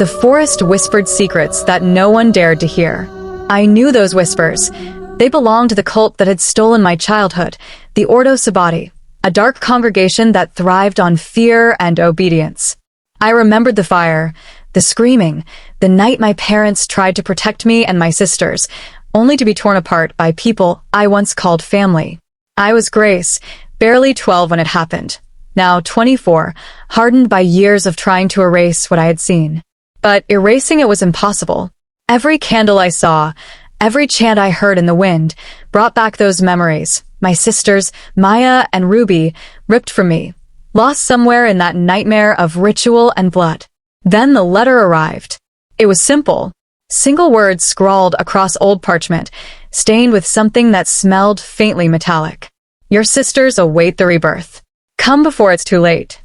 The forest whispered secrets that no one dared to hear. I knew those whispers. They belonged to the cult that had stolen my childhood, the Ordo Sabati, a dark congregation that thrived on fear and obedience. I remembered the fire, the screaming, the night my parents tried to protect me and my sisters, only to be torn apart by people I once called family. I was Grace, barely 12 when it happened, now 24, hardened by years of trying to erase what I had seen. But erasing it was impossible. Every candle I saw, every chant I heard in the wind, brought back those memories, my sisters, Maya and Ruby, ripped from me, lost somewhere in that nightmare of ritual and blood. Then the letter arrived. It was simple. Single words scrawled across old parchment, stained with something that smelled faintly metallic. Your sisters await the rebirth. Come before it's too late.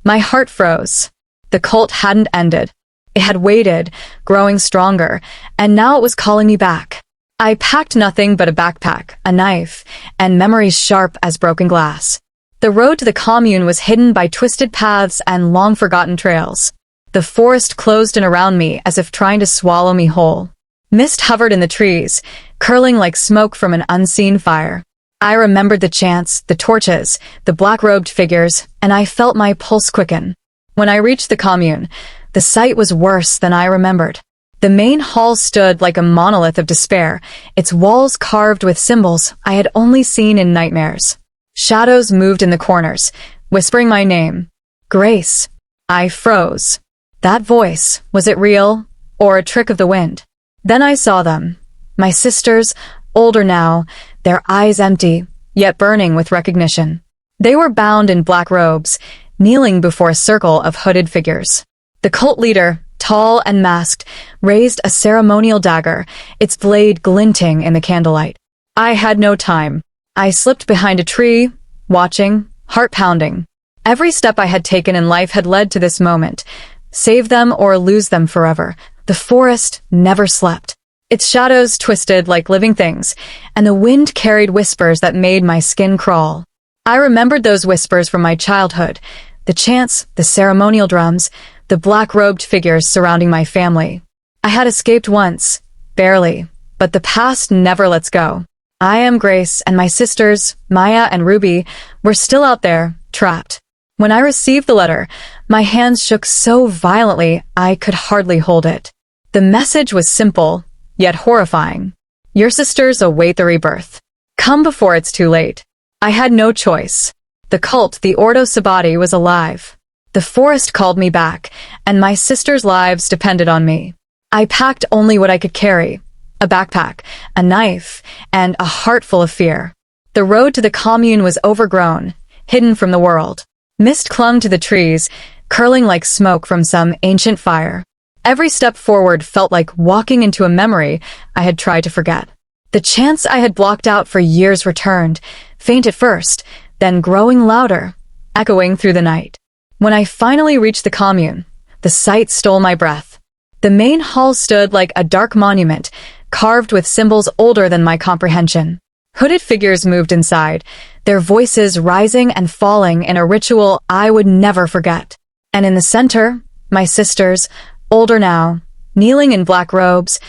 My heart froze. The cult hadn't ended. It had waited, growing stronger, and now it was calling me back. I packed nothing but a backpack, a knife, and memories sharp as broken glass. The road to the commune was hidden by twisted paths and long-forgotten trails. The forest closed in around me as if trying to swallow me whole. Mist hovered in the trees, curling like smoke from an unseen fire. I remembered the chants, the torches, the black-robed figures, and I felt my pulse quicken. When I reached the commune, the sight was worse than I remembered. The main hall stood like a monolith of despair, its walls carved with symbols I had only seen in nightmares. Shadows moved in the corners, whispering my name. Grace. I froze. That voice, was it real, or a trick of the wind? Then I saw them. My sisters, older now, their eyes empty, yet burning with recognition. They were bound in black robes, kneeling before a circle of hooded figures. The cult leader, tall and masked, raised a ceremonial dagger, its blade glinting in the candlelight. I had no time. I slipped behind a tree, watching, heart pounding. Every step I had taken in life had led to this moment. Save them or lose them forever. The forest never slept. Its shadows twisted like living things, and the wind carried whispers that made my skin crawl. I remembered those whispers from my childhood, the chants, the ceremonial drums, the black-robed figures surrounding my family. I had escaped once, barely, but the past never lets go. I am Grace, and my sisters, Maya and Ruby, were still out there, trapped. When I received the letter, my hands shook so violently I could hardly hold it. The message was simple, yet horrifying. Your sisters await the rebirth. Come before it's too late. I had no choice. The cult, the Ordo Sabati, was alive. The forest called me back, and my sisters' lives depended on me. I packed only what I could carry, a backpack, a knife, and a heart full of fear. The road to the commune was overgrown, hidden from the world. Mist clung to the trees, curling like smoke from some ancient fire. Every step forward felt like walking into a memory I had tried to forget. The chants I had blocked out for years returned, faint at first, then growing louder, echoing through the night. When I finally reached the commune, the sight stole my breath. The main hall stood like a dark monument, carved with symbols older than my comprehension. Hooded figures moved inside, their voices rising and falling in a ritual I would never forget. And in the center, my sisters, older now, kneeling in black robes,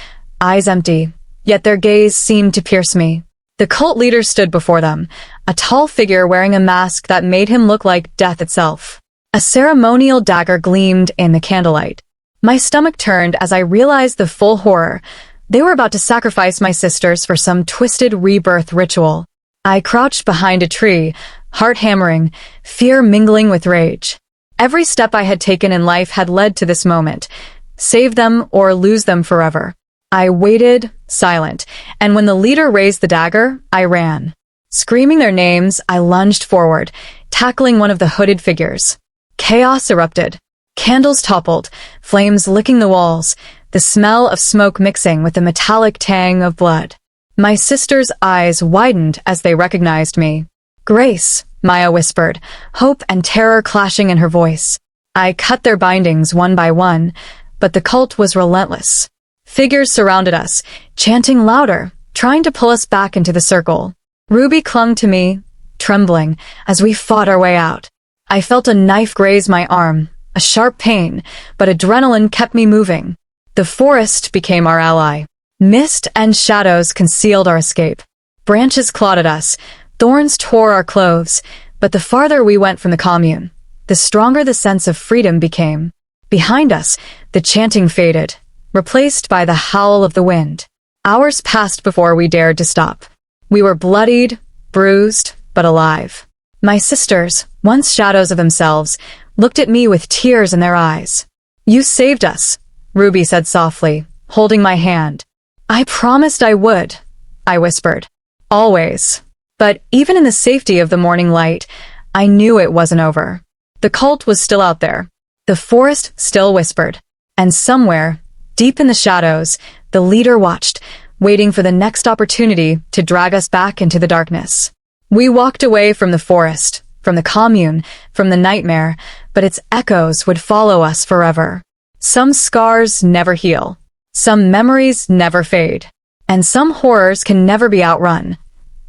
eyes empty, yet their gaze seemed to pierce me. The cult leader stood before them, a tall figure wearing a mask that made him look like death itself. A ceremonial dagger gleamed in the candlelight. My stomach turned as I realized the full horror. They were about to sacrifice my sisters for some twisted rebirth ritual. I crouched behind a tree, heart hammering, fear mingling with rage. Every step I had taken in life had led to this moment. Save them or lose them forever. I waited, silent, and when the leader raised the dagger, I ran. Screaming their names, I lunged forward, tackling one of the hooded figures. Chaos erupted. Candles toppled, flames licking the walls, the smell of smoke mixing with the metallic tang of blood. My sister's eyes widened as they recognized me. Grace, Maya whispered, hope and terror clashing in her voice. I cut their bindings one by one, but the cult was relentless. Figures surrounded us, chanting louder, trying to pull us back into the circle. Ruby clung to me, trembling, as we fought our way out. I felt a knife graze my arm, a sharp pain, but adrenaline kept me moving. The forest became our ally. Mist and shadows concealed our escape. Branches clawed at us, thorns tore our clothes, but the farther we went from the commune, the stronger the sense of freedom became. Behind us, the chanting faded, replaced by the howl of the wind. Hours passed before we dared to stop. We were bloodied, bruised, but alive. My sisters, once shadows of themselves, looked at me with tears in their eyes. "You saved us," Ruby said softly, holding my hand. "I promised I would," I whispered. "Always." But even in the safety of the morning light, I knew it wasn't over. The cult was still out there. The forest still whispered. And somewhere, deep in the shadows, the leader watched, waiting for the next opportunity to drag us back into the darkness. We walked away from the forest, from the commune, from the nightmare, but its echoes would follow us forever. Some scars never heal. Some memories never fade. And some horrors can never be outrun.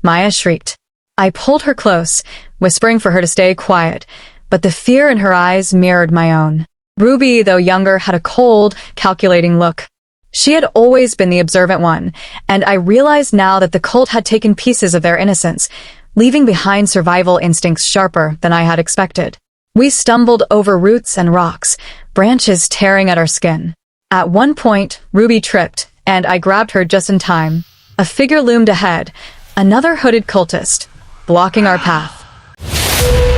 Maya shrieked. I pulled her close, whispering for her to stay quiet, but the fear in her eyes mirrored my own. Ruby, though younger, had a cold, calculating look. She had always been the observant one, and I realized now that the cult had taken pieces of their innocence, leaving behind survival instincts sharper than I had expected. We stumbled over roots and rocks, branches tearing at our skin. At one point, Ruby tripped, and I grabbed her just in time. A figure loomed ahead, another hooded cultist, blocking our path.